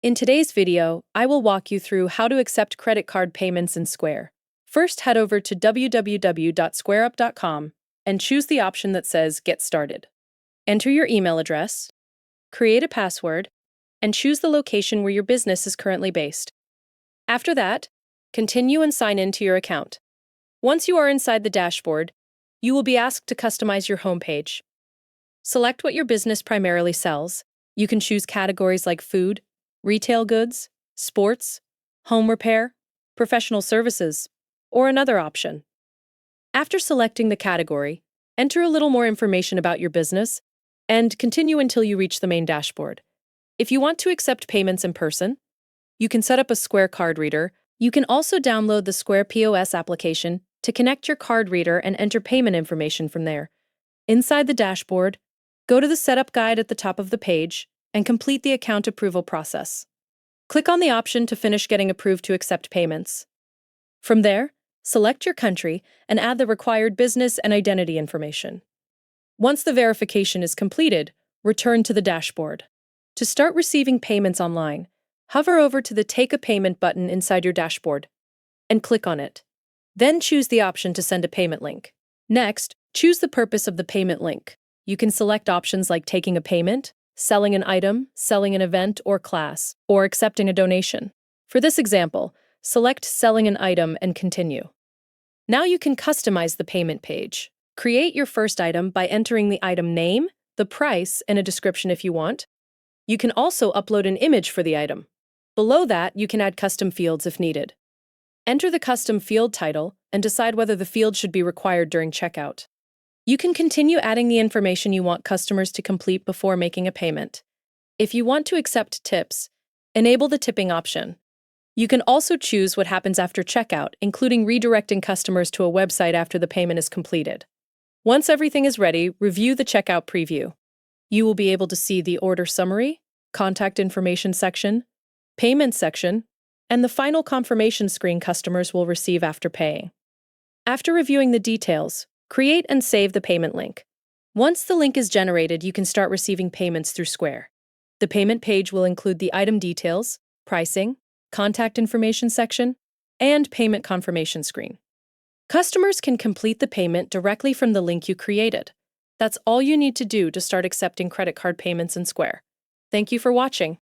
In today's video, I will walk you through how to accept credit card payments in Square. First, head over to www.squareup.com and choose the option that says Get Started. Enter your email address, create a password, and choose the location where your business is currently based. After that, continue and sign in to your account. Once you are inside the dashboard, you will be asked to customize your homepage. Select what your business primarily sells. You can choose categories like food, retail goods, sports, home repair, professional services, or another option. After selecting the category, enter a little more information about your business and continue until you reach the main dashboard. If you want to accept payments in person, you can set up a Square card reader. You can also download the Square POS application to connect your card reader and enter payment information from there. Inside the dashboard, go to the setup guide at the top of the page and complete the account approval process. Click on the option to finish getting approved to accept payments. From there, select your country and add the required business and identity information. Once the verification is completed, return to the dashboard. To start receiving payments online, hover over to the Take a Payment button inside your dashboard and click on it. Then choose the option to send a payment link. Next, choose the purpose of the payment link. You can select options like taking a payment, selling an item, selling an event or class, or accepting a donation. For this example, select Selling an Item and continue. Now you can customize the payment page. Create your first item by entering the item name, the price, and a description if you want. You can also upload an image for the item. Below that, you can add custom fields if needed. Enter the custom field title and decide whether the field should be required during checkout. You can continue adding the information you want customers to complete before making a payment. If you want to accept tips, enable the tipping option. You can also choose what happens after checkout, including redirecting customers to a website after the payment is completed. Once everything is ready, review the checkout preview. You will be able to see the order summary, contact information section, payment section, and the final confirmation screen customers will receive after paying. After reviewing the details, create and save the payment link. Once the link is generated, you can start receiving payments through Square. The payment page will include the item details, pricing, contact information section, and payment confirmation screen. Customers can complete the payment directly from the link you created. That's all you need to do to start accepting credit card payments in Square. Thank you for watching.